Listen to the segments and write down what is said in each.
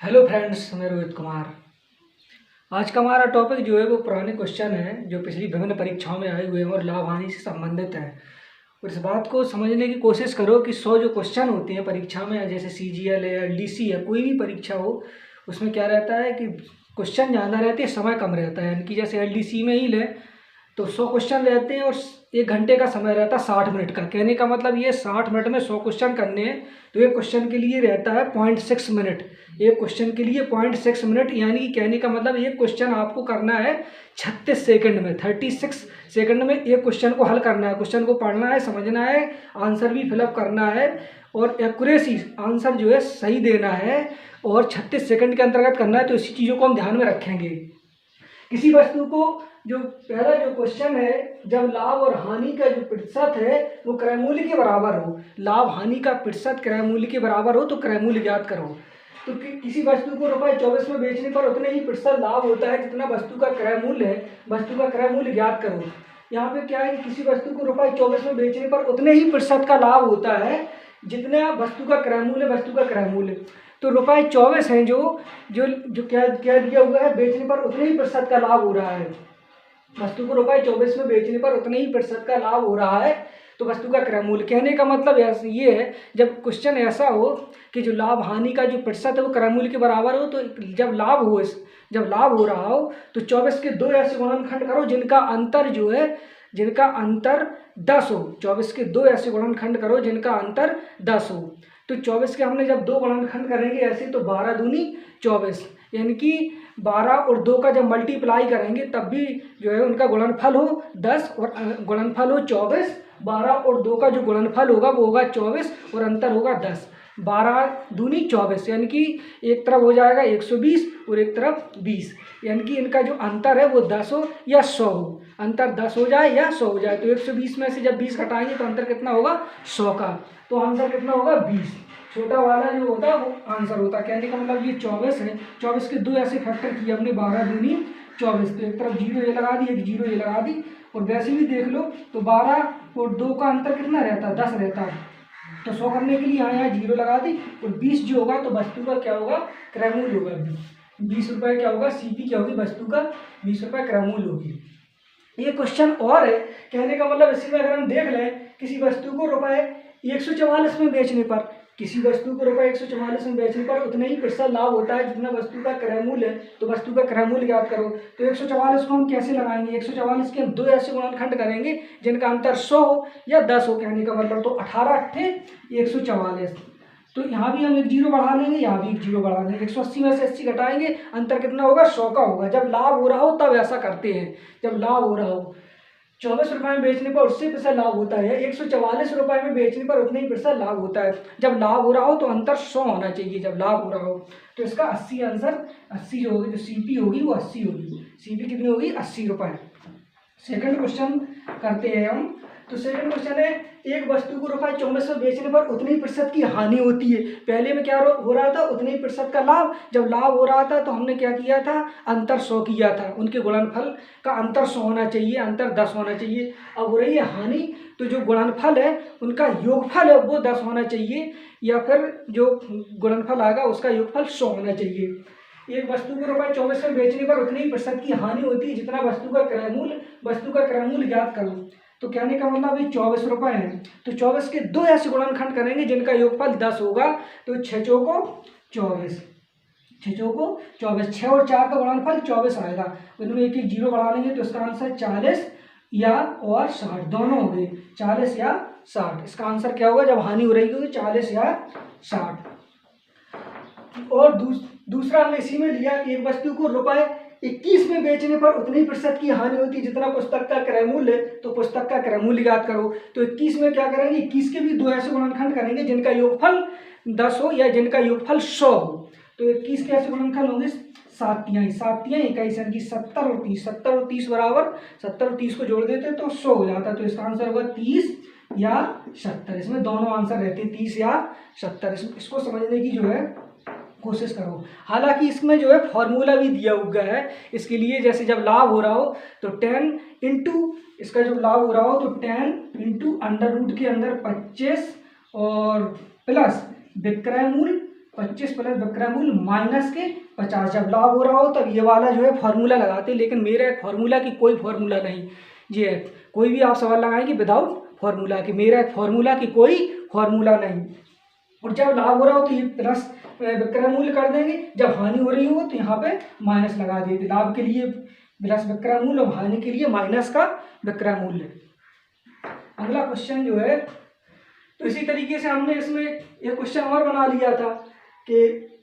Hello friends, मैं रोहित कुमार। आज का हमारा टॉपिक जो है वो पुराने क्वेश्चन है जो पिछली विभिन्न परीक्षाओं में आए हुए हैं और लाभ हानि से संबंधित है। और इस बात को समझने की कोशिश करो कि 100 जो क्वेश्चन होते हैं परीक्षा में, जैसे CGL है, LDC है, कोई भी परीक्षा हो, उसमें क्या रहता है कि क्वेश्चन ज़्यादा रहते हैं, समय कम रहता है। यानी कि जैसे LDC में ही ले तो 100 क्वेश्चन रहते हैं और 1 घंटे का समय रहता है 60 मिनट का। कहने का मतलब ये 60 मिनट में 100 क्वेश्चन करने हैं, तो एक क्वेश्चन के लिए रहता है 0.6 मिनट। एक क्वेश्चन के लिए 0.6 मिनट, यानी कि कहने का मतलब एक क्वेश्चन आपको करना है 36 सेकंड में, 36 सेकंड में एक क्वेश्चन को हल करना है। क्वेश्चन को पढ़ना है, समझना है, आंसर भी फिलअप करना है और एक्यूरेसी आंसर जो है सही देना है और 36 सेकंड के अंतर्गत करना है। तो इसी चीज़ों को हम ध्यान में रखेंगे। किसी वस्तु को जो पहला जो क्वेश्चन है, जब लाभ और हानि का जो प्रतिशत है वो क्रय मूल्य के बराबर हो, लाभ हानि का प्रतिशत क्रय मूल्य के बराबर हो तो क्रय मूल्य ज्ञात करो। तो किसी वस्तु को ₹24 में बेचने पर उतने ही प्रतिशत लाभ होता है जितना वस्तु का क्रय मूल्य है। वस्तु का क्रय मूल्य ज्ञात करो। यहाँ पे क्या है कि किसी वस्तु को ₹24 में बेचने पर उतने ही प्रतिशत का लाभ होता है जितना वस्तु का क्रय मूल्य, वस्तु का क्रय मूल्य। तो ₹24 है जो जो जो क्या क्या दिया हुआ है, बेचने पर उतने ही प्रतिशत का लाभ हो रहा है। वस्तु को ₹24 में बेचने पर उतने ही प्रतिशत का लाभ हो रहा है, तो वस्तु का क्रय मूल्य। कहने का मतलब ये है, जब क्वेश्चन ऐसा हो कि जो लाभ हानि का जो प्रतिशत है वो क्रय मूल्य के बराबर हो, तो जब लाभ हो रहा हो तो 24 के 2 ऐसे गुणनखंड करो जिनका अंतर जो है, जिनका अंतर 10 हो। 24 के 2 ऐसे गुणनखंड करो जिनका अंतर 10 हो। तो 24 के हमने जब 2 गुणनखंड करेंगे ऐसे, तो 12 दूनी 24, यानी कि 12 और 2 का जब मल्टीप्लाई करेंगे तब भी जो है उनका गुणनफल हो 10 और गुणनफल हो 24। 12 और 2 का जो गुणनफल होगा वो होगा 24 और अंतर होगा 10। 12 दूनी 24, यानी कि एक तरफ हो जाएगा 120 और एक तरफ 20, यानी कि इनका जो अंतर है वो 10 हो या 100 हो। अंतर 10 हो जाए या 100 हो जाए, तो 120 में से जब 20 घटाएंगे तो अंतर कितना होगा, 100 का। तो आंसर कितना होगा, 20। छोटा वाला जो होता है वो आंसर होता है। कहने का मतलब ये 24 है। 24 के 2 ऐसे फैक्टर किए हमने, 12 दूनी 24, तो एक तरफ 0 ये लगा दी, एक 0 ये लगा दी। और वैसे भी देख लो तो 12 और 2 का अंतर कितना रहता है, 10 रहता है। तो 100 करने के लिए यहाँ 0 लगा दी और 20 जो होगा तो वस्तु का क्या होगा, क्रय मूल्य होगा। 20 रुपये क्या होगा, CP क्या होगी, वस्तु का 20 रुपये क्रय मूल्य होगी। ये क्वेश्चन और है। कहने का मतलब इसी में अगर हम देख लें, किसी वस्तु को ₹144 में बेचने पर, किसी वस्तु को ₹144 में बेचने पर उतने ही प्रतिशत लाभ होता है जितना वस्तु का क्रय मूल्य है, तो वस्तु का क्रय मूल्य ज्ञात करो। तो 144 को हम कैसे लगाएंगे, 144 के हम 2 ऐसे गुणनखंड करेंगे जिनका अंतर 100 हो या 10 हो। कहने का मतलब तो 18 अट्ठे 144, तो यहाँ भी हम एक 0 बढ़ा लेंगे, यहाँ भी एक 0 बढ़ा लेंगे। 180 में से 80 घटाएंगे, अंतर कितना होगा, 100 का होगा। जब लाभ हो रहा हो तब ऐसा करते हैं, जब लाभ हो रहा हो। 24 रुपये में बेचने पर उससे प्रतिशत लाभ होता है, 144 रुपये में बेचने पर उतने ही प्रतिशत लाभ होता है। जब लाभ हो रहा हो तो अंतर 100 होना चाहिए, जब लाभ हो रहा हो। तो इसका 80 आंसर, 80 जो होगी, जो CP होगी वो 80 होगी। CP कितनी होगी, 80 रुपये। सेकंड क्वेश्चन करते हैं हम। तो सेकंड क्वेश्चन है, एक वस्तु को ₹24 में बेचने पर उतने ही प्रतिशत की हानि होती है। पहले में क्या हो रहा था, उतने ही प्रतिशत का लाभ। जब लाभ हो रहा था तो हमने क्या किया था, अंतर 100 किया था। उनके गुणनफल का अंतर 100 होना चाहिए, अंतर 10 होना चाहिए। अब हो रही है हानि, तो जो गुणनफल है उनका योगफल है वो 10 होना चाहिए, या फिर जो गुणनफल आएगा उसका योगफल 100 होना चाहिए। एक वस्तु को ₹24 में बेचने पर उतनी ही प्रतिशत की हानि होती है जितना वस्तु का क्रय मूल्य, वस्तु का क्रय मूल्य ज्ञात करो। तो कहने का मतलब ये 24 रुपये है। तो 24 के 2 ऐसे गुणनखंड करेंगे जिनका योगफल 10 होगा। तो 6 चौको 24, 6 चौको 24, 6 और 4 का गुणनफल 24 आएगा। उनमें एक 0 बढ़ा लेंगे तो इसका आंसर 40 या और 60 दोनों हो गए, 40 या 60। इसका आंसर क्या होगा, जब हानि हो रही होगी 40 या 60। और दूसरा हमने इसी में लिया कि एक वस्तु को ₹21 में बेचने पर उतनी प्रतिशत की हानि होती है जितना पुस्तक का क्रय मूल्य, तो पुस्तक का क्रय मूल्य ज्ञात करो। तो 21 में क्या करेंगे, 21 के भी 2 ऐसे गुणनखंड करेंगे जिनका योगफल 10 हो या जिनका योगफल 100 हो। तो 21 के ऐसे गुणनखंड होंगे 7 तिहाई 21, यानी कि 70 और 30, 70 और 30 बराबर, 70 और 30 को जोड़ देते तो 100 हो जाता। तो इसका आंसर होगा 30 या 70। इसमें दोनों आंसर रहते हैं, 30 या 70। इसको समझने की जो है कोशिश करो। हालांकि इसमें जो है फॉर्मूला भी दिया हुआ है इसके लिए। जैसे जब लाभ हो रहा हो तो 10 इंटू, इसका जो लाभ हो रहा हो तो 10 इंटू अंडर रूट के अंदर 25 और प्लस विक्रय मूल्य 25 प्लस विक्रय मूल्य माइनस के 50। जब लाभ हो रहा हो तब ये वाला जो है फार्मूला लगाते, लेकिन मेरा एक फार्मूला की कोई फार्मूला नहीं। जी है, कोई भी आप सवाल लगाएंगे विदाउट फार्मूला की, मेरा एक फार्मूला की कोई फार्मूला नहीं। और जब लाभ हो रहा हो तो ये प्लस विक्रय मूल्य कर देंगे, जब हानि हो रही हो तो यहाँ पे माइनस लगा देते। लाभ के लिए प्लस विक्रय मूल्य और हानि के लिए माइनस का विक्रय मूल्य। अगला क्वेश्चन जो है, तो इसी तरीके से हमने इसमें एक क्वेश्चन और बना लिया था कि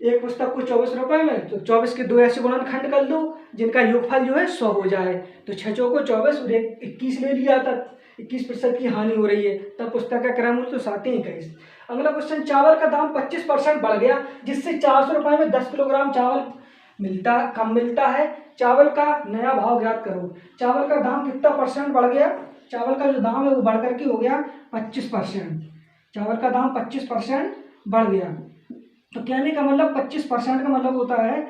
एक पुस्तक को 24 रुपये में, तो 24 के 2 ऐसे गुणनखंड कर दो जिनका योगफल जो है 100 हो जाए। तो 6 चौको 24 और 21 ले लिया था, 21% की हानि हो रही है, तब पुस्तक का क्रय मूल्य तो 721। अगला क्वेश्चन, चावल का दाम 25% बढ़ गया जिससे 400 रुपये में 10 किलोग्राम चावल कम मिलता है। चावल का नया भाव ज्ञात करो। चावल का दाम कितना परसेंट बढ़ गया? चावल का जो दाम है वो बढ़ करके हो गया 25%। चावल का दाम 25% बढ़ गया। तो कहने का मतलब 25% का मतलब होता है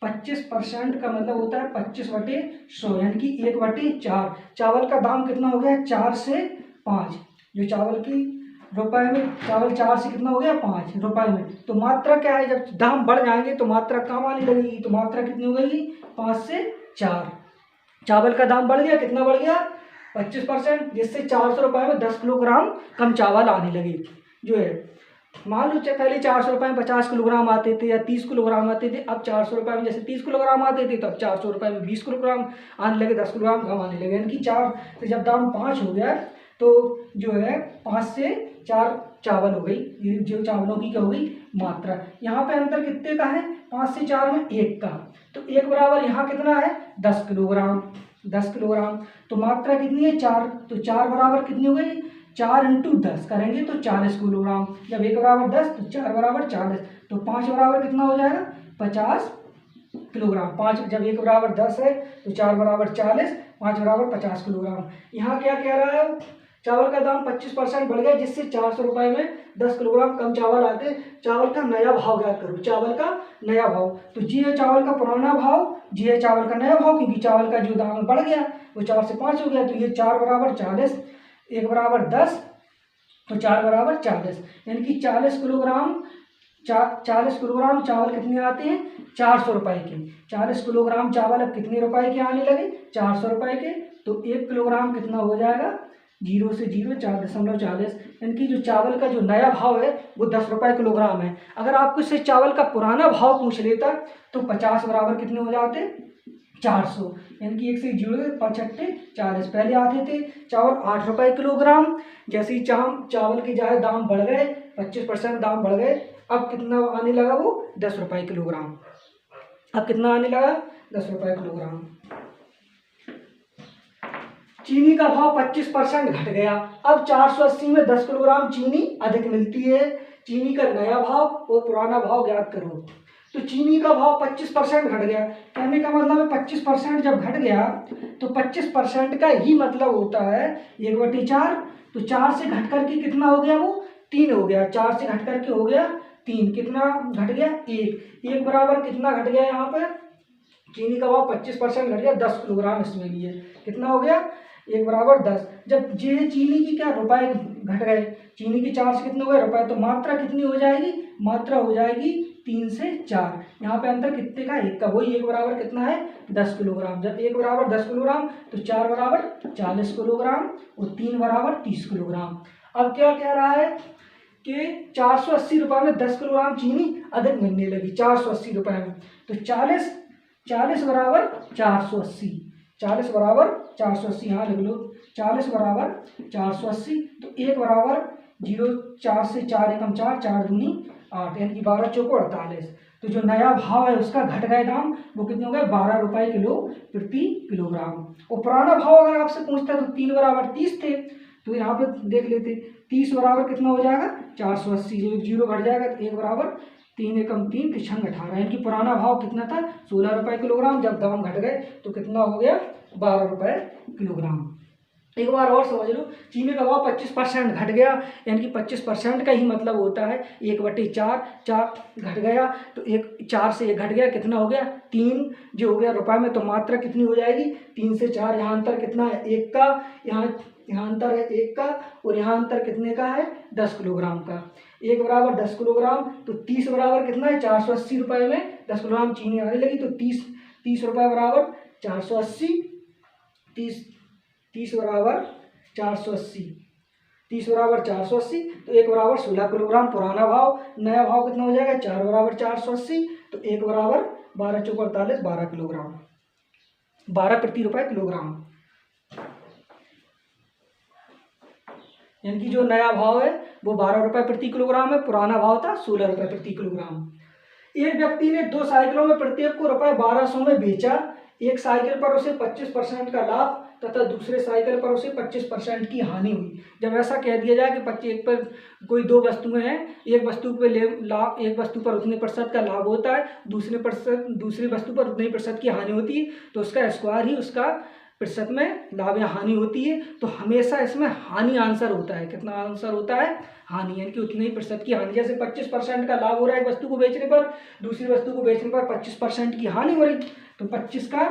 25% का मतलब होता है 25/100 यानी कि 1/4। चावल का दाम कितना हो गया? 4 से 5। जो चावल की रुपए में, चावल 4 से कितना हो गया? 5 रुपए में। तो मात्रा क्या है? जब दाम बढ़ जाएंगे तो मात्रा कम आने लगेगी। तो मात्रा कितनी हो गई? 5 से 4। चावल का दाम बढ़ गया, कितना बढ़ गया? 25%, जिससे 400 रुपये में 10 किलोग्राम कम चावल आने लगे। जो है मान लो पहले 400 रुपये में 50 किलोग्राम आते थे या 30 किलोग्राम आते थे, अब 400 रुपये में जैसे 30 किलोग्राम आते थे, तो अब 400 रुपये में 20 किलोग्राम आने लगे, 10 किलोग्राम कम आने लगे। यानी कि 4 से जब दाम 5 हो गया तो जो है 5 से 4 चावल हो गई। ये जो चावलों की क्या हो गई? मात्रा। यहाँ पे अंतर कितने का है? 5 से 4 में 1 का। तो 1 बराबर यहाँ कितना है? 10 किलोग्राम। 10 किलोग्राम। तो मात्रा कितनी है? 4। तो 4 बराबर कितनी हो गई? 4 × 10 करेंगे तो 40 किलोग्राम। जब 1 बराबर 10 तो 4 बराबर 40। तो 5 बराबर कितना हो जाएगा? 50 किलोग्राम। 5 जब 1 बराबर 10 है तो 4 बराबर 40, 5 बराबर 50 किलोग्राम। यहाँ क्या कह रहा है? चावल का दाम 25% बढ़ गया जिससे 400 रुपये में 10 किलोग्राम कम चावल आते। चावल का नया भाव ज्ञात करो। चावल का नया भाव, तो जी है चावल का पुराना भाव, जी है चावल का नया भाव, क्योंकि चावल का जो दाम बढ़ गया वो 4 से 5 हो गया। तो ये 4 बराबर 40, 1 बराबर 10, तो 4 बराबर 40, यानी कि 40 किलोग्राम 40 किलोग्राम चावल कितने आते हैं? 400 रुपये के। 40 किलोग्राम चावल अब कितने रुपए के आने लगे? 400 रुपये के। तो 1 किलोग्राम कितना हो जाएगा? 0 से 0 4.40, यानी कि जो चावल का जो नया भाव है वो 10 रुपये किलोग्राम है। अगर आपको इससे चावल का पुराना भाव पूछ लेता तो 50 बराबर कितने हो जाते? 400, यानी कि 1 से 0 5 × 40। पहले आते थे चावल 8 रुपये किलोग्राम, जैसे ही चावल के जाए दाम बढ़ गए, 25% दाम बढ़ गए, अब कितना आने लगा? वो 10 रुपये किलोग्राम। अब कितना आने लगा? 10 रुपये किलोग्राम। चीनी का भाव 25% घट गया। अब 480 में 10 किलोग्राम चीनी अधिक मिलती है। चीनी का नया भाव और पुराना भाव ज्ञात करो। तो चीनी का भाव 25% घट गया। कहने का मतलब है 25% जब घट गया तो 25% का ही मतलब होता है 1/4। तो 4 से घट करके कितना हो गया? वो 3 हो गया। 4 से घट करके हो गया 3। कितना घट गया? 1। 1 बराबर कितना घट गया? यहाँ पर चीनी का भाव 25% घट गया, 10 किलोग्राम इसमें लिए। कितना हो गया? 1 बराबर 10। जब ये चीनी की क्या रुपए घट गए, चीनी की 4 से कितने हो गए? रुपए। तो मात्रा कितनी हो जाएगी? मात्रा हो जाएगी 3 से 4। यहाँ पे अंतर कितने का? 1 का। वही 1 बराबर कितना है? 10 किलोग्राम। जब 1 बराबर 10 किलोग्राम तो 4 बराबर 40 किलोग्राम और 3 बराबर 30 किलोग्राम। अब क्या कह रहा है कि 480 रुपये में 10 किलोग्राम चीनी अधिक मिलने लगी। 480 रुपये में, तो 40 बराबर 480, 40 बराबर 480 यहाँ लिख लो। 40 बराबर 480। तो 1 बराबर 0, 4 से 4 एकम 4, 4 दूनी 8, यानी कि 12 चौको 48। तो जो नया भाव है उसका घट गए दाम, वो कितने हो गए? 12 रुपये किलो प्रति किलोग्राम। और पुराना भाव अगर आपसे पूछता है तो 3 बराबर 30 थे, तो यहाँ पे देख लेते 30 बराबर कितना हो जाएगा? 480। जो 0 घट जाएगा तो 1 बराबर 3 एकम 3, 3 × 18, यानी कि पुराना भाव कितना था? 16 रुपये किलोग्राम। जब दाम घट गए तो कितना हो गया? 12 रुपये किलोग्राम। एक बार और समझ लो, चीनी का भाव 25% घट गया, यानी कि 25% का ही मतलब होता है 1/4। 4 घट गया तो 4 से 1 घट गया, कितना हो गया? 3 जो हो गया रुपए में। तो मात्रा कितनी हो जाएगी? 3 से 4। यहाँ अंतर कितना है? 1 का। यहाँ अंतर है 1 का, और यहाँ अंतर कितने का है? 10 किलोग्राम का। 1 बराबर 10 किलोग्राम, तो 30 बराबर कितना है 480 रुपये में 10 किलोग्राम चीनी आने लगी, तो 30 रुपये बराबर 480, 30 बराबर 480, 30 बराबर 480, तो 1 बराबर 16 किलोग्राम पुराना भाव, नया भाव कितना हो जाएगा 4 बराबर 480, तो 1 बराबर 12 चौक 48 12 किलोग्राम, 12 प्रति रुपये किलोग्राम। यानी कि जो नया भाव है वो 12 रुपये प्रति किलोग्राम है, पुराना भाव था 16 रुपये प्रति किलोग्राम। एक व्यक्ति ने 2 साइकिलों में प्रत्येक को रुपये 1200 में बेचा, एक साइकिल पर उसे 25% का लाभ तथा दूसरे साइकिल पर उसे 25% की हानि हुई। जब ऐसा कह दिया जाए कि 25 पर कोई 2 वस्तुएं हैं, एक वस्तु पर उतने प्रतिशत का लाभ होता है, दूसरी वस्तु पर उतने प्रतिशत की हानि होती है, तो उसका स्क्वायर ही उसका प्रतिशत में लाभ या हानि होती है। तो हमेशा इसमें हानि आंसर होता है। कितना आंसर होता है? हानि, यानी कि उतने ही प्रतिशत की हानि। जैसे 25% का लाभ हो रहा है एक वस्तु को बेचने पर, दूसरी वस्तु को बेचने पर 25% की हानि हो रही, तो 25 का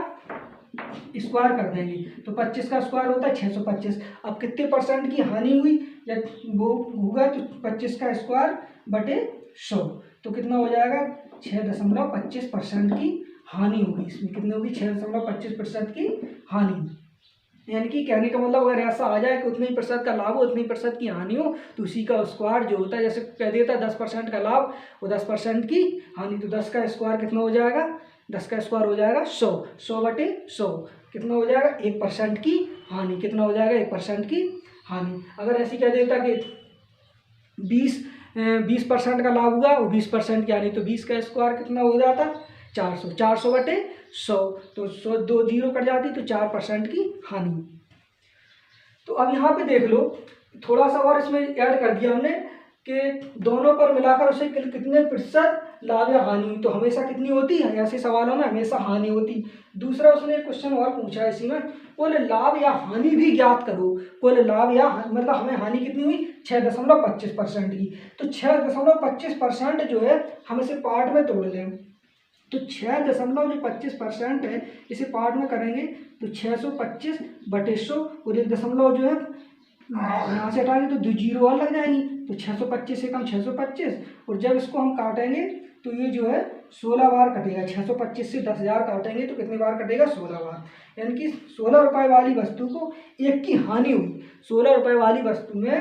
स्क्वायर कर देंगे, तो 25 का स्क्वायर होता है 625। अब कितने परसेंट की हानि हुई या वो होगा, तो 25 का स्क्वायर बटे 100, तो कितना हो जाएगा 6.25% की हानि होगी। इसमें कितनी होगी 6.25% की हानि। यानी कि कहने का मतलब अगर ऐसा आ जाए कि उतने ही प्रतिशत का लाभ हो उतनी प्रतिशत की हानि हो, तो उसी का स्क्वायर जो होता है, जैसे कह देता है 10% का लाभ वो 10% की हानि, तो 10 का स्क्वायर कितना हो जाएगा, 10 का स्क्वायर हो जाएगा 100, 100 बटे 100 कितना हो जाएगा 1% की हानि। कितना हो जाएगा 1% की हानि। अगर ऐसी कह देता कि 20% का लाभ हुआ वो 20% की हानि, तो 20 का स्क्वायर कितना हो जाता 400, 400 बटे 100, तो 100 2 जीरो कट जाती, तो 4% की हानि। तो अब यहाँ पे देख लो, थोड़ा सा और इसमें ऐड कर दिया हमने कि दोनों पर मिलाकर उसे कितने प्रतिशत लाभ या हानि, तो हमेशा कितनी होती है, ऐसे सवालों में हमेशा हानि होती। दूसरा उसने एक क्वेश्चन और पूछा है इसी में, बोले लाभ या हानि भी ज्ञात करो। बोले लाभ या मतलब हमें हानि कितनी हुई 6.25% की, तो 6.25% जो है हम इसे पार्ट में तोड़ लें, तो 6.25% है इसे पार्ट में करेंगे, तो 625 बटे 100 और 1 दशमलव जो है यहाँ से हटाएंगे तो 2 जीरो और लग जाएंगी, तो 625 से कम 625, और जब इसको हम काटेंगे तो ये जो है 16 बार कटेगा। 625 से 10,000 काटेंगे तो कितनी बार कटेगा 16 बार, यानी कि 16 रुपये वाली वस्तु को एक की हानि हुई। 16 रुपये वाली वस्तु में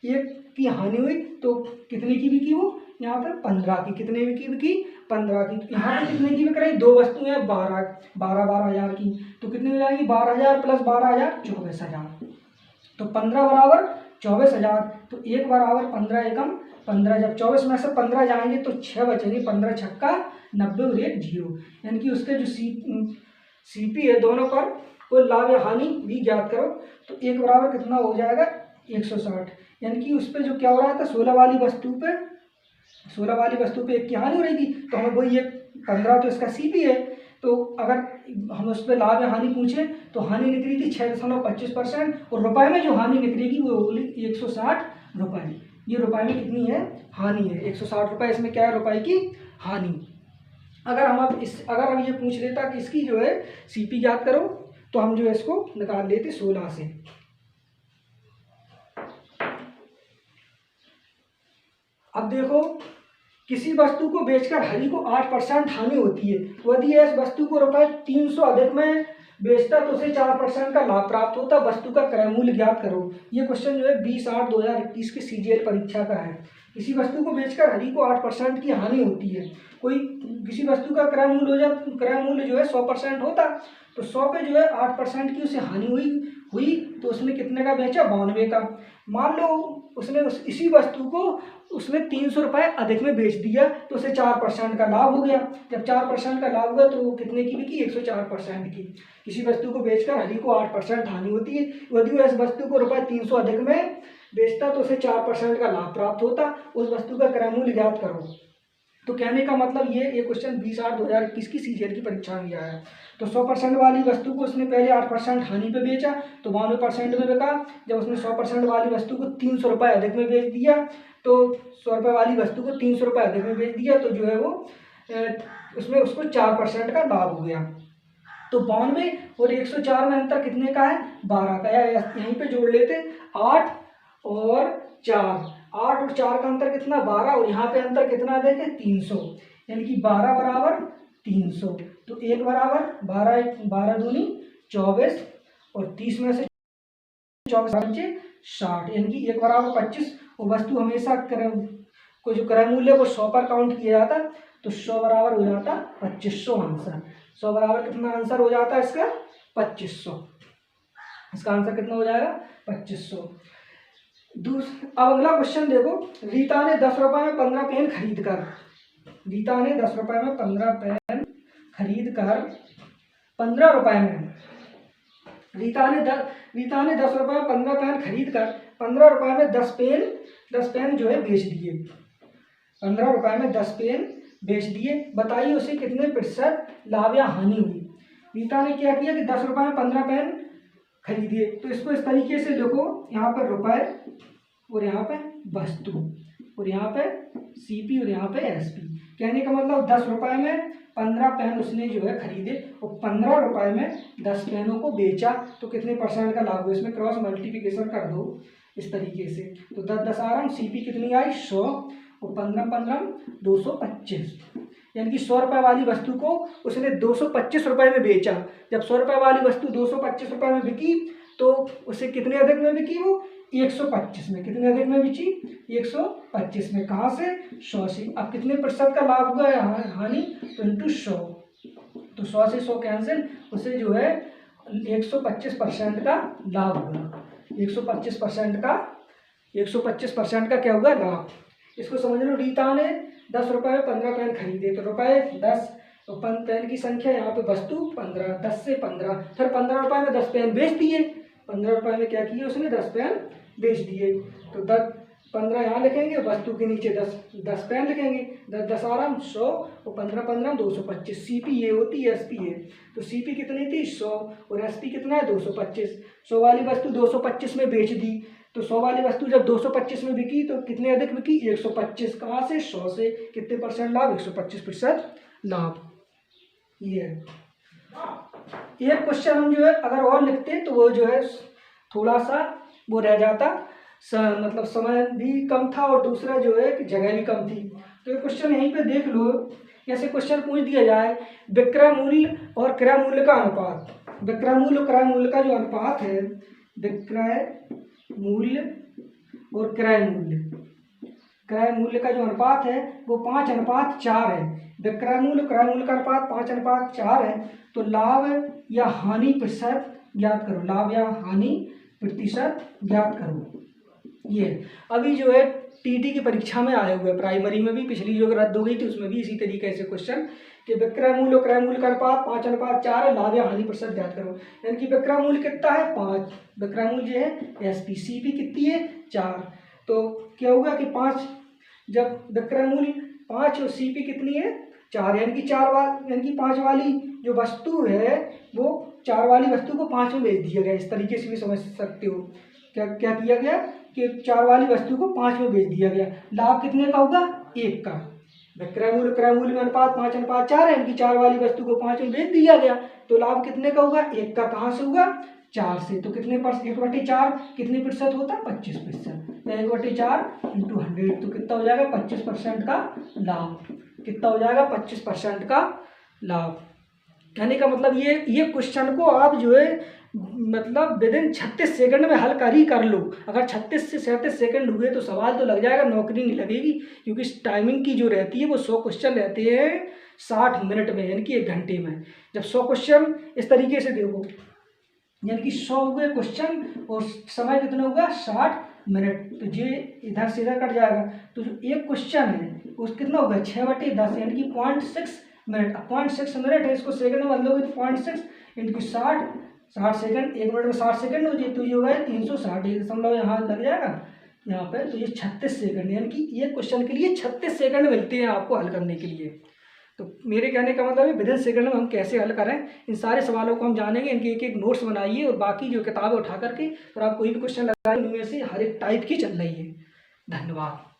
एक की हानि हुई, तो कितने की बिकी वो यहाँ पर 15 की, कितने की बिकी 15 की। यहाँ पर कितने की बिक रही, 2 वस्तुएं 12,000 की, तो कितनी हो जाएगी 12,000 प्लस 12,000 24,000, तो 15 बराबर 24,000, तो 1 बराबर 15 एकम 15, जब 24 में से 15 जाएंगे तो 6 बचेंगे, 15 छक्का 90 और 1 जीरो, यानी कि उसके जो सीपी है दोनों पर कोई लाभ या हानि भी ज्ञात करो, तो 1 बराबर कितना हो जाएगा 160, यानी कि उस पर जो क्या हो रहा था 16 वाली वस्तु पे 1 की हानि हो रही थी, तो हमें वही 15 तो इसका सीपी है, तो अगर हम उस पर लाभ या हानि पूछें तो हानि निकली थी 6.25%, और रुपए में जो हानि निकलेगी वो होगी 160 रुपये। ये रुपए में कितनी है हानि है 160 रुपये, इसमें क्या है रुपए की हानि। अगर हम ये पूछ लेता कि इसकी जो है सीपी ज्ञात करो, तो हम जो है इसको निकाल लेते 16 से। अब देखो, किसी वस्तु को बेचकर हरि को 8% हानि होती है, यदि इस वस्तु को रुपये 300 अधिक में बेचता तो उसे 4% का लाभ प्राप्त होता, वस्तु का क्रय मूल्य ज्ञात करो। ये क्वेश्चन जो है 20/8/2021 की सीजीएल परीक्षा का है। किसी वस्तु को बेचकर हरि को 8% की हानि होती है, किसी वस्तु का क्रय मूल्य जो है 100% होता, तो 100 पे जो है 8% की उसे हानि हुई तो उसने कितने का बेचा 92 का। मान लो उसने इसी वस्तु को उसने 300 रुपये अधिक में बेच दिया, तो उसे 4% का लाभ हो गया। जब 4% का लाभ हुआ तो वो कितने की बिकी 104% की। किसी वस्तु को बेचकर हरि को 8% हानि होती है, यदि वो इस वस्तु को रुपये 300 अधिक में बेचता तो उसे 4% का लाभ प्राप्त होता, उस वस्तु का क्रय मूल्य ज्ञात करो। तो कहने का मतलब ये क्वेश्चन 20/8/2021 की सीजीएल की परीक्षा में आया है। तो 100% वाली वस्तु को उसने पहले 8% हानि पे बेचा तो 92% में बिका। जब उसने 100% वाली वस्तु को 300 रुपये अधिक में बेच दिया, तो 100 रुपये वाली वस्तु को 300 रुपये अधिक में बेच दिया, तो जो है वो उसमें उसको 4% का लाभ हो गया। तो 92 और 104 में अंतर कितने का है 12 का, या यहीं पे जोड़ लेते 8 और 4, 8 और 4 का अंतर कितना 12, और यहाँ पे अंतर कितना देखें 300, यानी कि 12 बराबर 300। तो 1 बराबर 12, 12 दूनी 24, और 30 में से 24 60, यानी कि 1 बराबर 25। और वस्तु हमेशा को जो क्रय मूल्य वो 100 पर काउंट किया जाता, तो 100 बराबर हो जाता 2500 आंसर। 100 बराबर कितना आंसर हो जाता है इसका 2500। इसका आंसर कितना हो जाएगा 2500। अब अगला क्वेश्चन देखो, रीता ने 10 रुपए में 15 पेन खरीद कर, रीता ने 10 रुपए में 15 पेन खरीद कर 15 रुपए में, रीता ने 10 रुपए में 15 पेन खरीद कर 15 रुपए में 10 पेन जो है बेच दिए। 15 रुपए में 10 पेन बेच दिए, बताइए उसे कितने प्रतिशत लाभ या हानि हुई। रीता ने क्या किया कि 10 रुपए में 15 पेन खरीदिए, तो इसको इस तरीके से लिखो, यहाँ पर रुपए और यहाँ पे वस्तु और यहाँ पे सीपी और यहाँ पे एसपी। कहने का मतलब 10 रुपए में 15 पेन उसने जो है खरीदे और 15 रुपए में 10 पेनों को बेचा, तो कितने परसेंट का लाभ हुआ। इसमें क्रॉस मल्टीप्लिकेशन कर दो इस तरीके से, तो 10 10 आराम सीपी कितनी आई 100 और 15 15 225, यानी कि 100 रुपये वाली वस्तु को उसने 225 रुपये में बेचा। जब 100 रुपये वाली वस्तु 225 रुपये में बिकी तो उसे कितने अधिक में बिकी, वो 125 में। कितने अधिक में बिकी 125 में। कहाँ से 100 से। अब कितने प्रतिशत का लाभ हुआ है हानि, तो इंटू 100, तो 100 से 100 कैंसिल, उसे जो है 125% का लाभ हुआ। 125% का क्या हुआ लाभ। इसको समझ लो, रीता ने 10 रुपये में 15 पेन खरीदे, तो रुपये 10 तो पेन की संख्या यहाँ पे वस्तु 15, 10 से 15, फिर 15 रुपये में 10 पेन बेच दिए। 15 रुपये में क्या किए उसने 10 पेन बेच दिए, तो 15 यहाँ लिखेंगे, वस्तु के नीचे 10 पेन लिखेंगे। 10 10 आराम 100 और 15 15 225। सीपी ये होती है, एसपी है, तो सीपी कितनी थी 100 और एसपी कितना है 225। 100 वाली वस्तु 225 में बेच दी, तो 100 वाली वस्तु जब 225 में बिकी तो कितने अधिक बिकी 125। कहाँ से 100 से। कितने परसेंट लाभ 125% लाभ। ये एक क्वेश्चन हम जो है अगर और लिखते तो वो जो है थोड़ा सा वो रह जाता, मतलब समय भी कम था और दूसरा जो है कि जगह भी कम थी। तो ये क्वेश्चन यहीं पे देख लो, ऐसे क्वेश्चन पूछ दिया जाए, विक्रय मूल्य और क्रय मूल्य का अनुपात। विक्रय मूल्य और क्रय मूल्य का जो अनुपात है, विक्रय मूल्य और क्रय मूल्य का जो अनुपात है वो 5:4 है। विक्रय मूल्य क्रय मूल्य का अनुपात 5:4 है, तो लाभ या हानि प्रतिशत ज्ञात करो। लाभ या हानि प्रतिशत ज्ञात करो। ये अभी जो है टीटी की परीक्षा में आए हुए, प्राइमरी में भी पिछली जो रद्द हो गई थी उसमें भी इसी तरीके से क्वेश्चन कि विक्रय मूल्य और क्रय मूल्य का अनुपात 5:4 है, लाभ या हानि प्रतिशत ज्ञात करो। यानी कि विक्रय मूल्य कितना है 5, विक्रय मूल्य है एसपी, सीपी कितनी है 4, तो क्या होगा कि 5, जब विक्रय मूल्य 5 और सीपी कितनी है 4, यानी कि 5 वाली जो वस्तु है वो 4 वाली वस्तु को 5 में बेच दिया गया। इस तरीके से भी समझ सकते हो, क्या क्या किया गया कि 4 वाली वस्तु को 5 में बेच दिया गया। लाभ कितने का होगा 1 का। विक्रय मूल्य क्रय मूल्य में अनुपात 5:4 है, यानी कि 4 वाली वस्तु को 5 में बेच दिया गया, तो लाभ कितने का होगा 1 का। कहाँ से होगा 4 से। तो कितने 1/4 कितने प्रतिशत होता है 25%, या 1/4 × 100, तो कितना हो जाएगा 25% का लाभ। कितना हो जाएगा 25% का लाभ। कहने का मतलब ये क्वेश्चन को आप जो है मतलब विदिन 36 सेकंड में हल कर लो। अगर 36 से 37 सेकंड हुए तो सवाल तो लग जाएगा, नौकरी नहीं लगेगी, क्योंकि टाइमिंग की जो रहती है वो 100 क्वेश्चन रहते हैं 60 मिनट में, यानी कि 1 घंटे में। जब 100 क्वेश्चन इस तरीके से देखो, यानी कि 100 हुए क्वेश्चन और समय कितना होगा 60 मिनट, तो ये इधर से इधर कट जाएगा। तो जो एक क्वेश्चन है उस कितना होगा 6/10, यानी कि 0.6 मिनट। 0.6 मिनट है, इसको सेकंड में बदलोगे तो 0.6 × 60 सेकंड, 1 मिनट में 60 सेकंड हो जाए, तो ये होगा 360, 1 यहाँ लग जाएगा यहाँ पे, तो ये 36 सेकंड, यानी कि ये क्वेश्चन के लिए 36 सेकंड मिलते हैं आपको हल करने के लिए। तो मेरे कहने का मतलब है विदिन सेकंड में हम कैसे हल करें, इन सारे सवालों को हम जानेंगे। इनके एक नोट्स बनाइए और बाकी जो किताबें उठा करके और आप कोई भी क्वेश्चन लगाइए, उनमें से हर एक टाइप की चल रही है। धन्यवाद।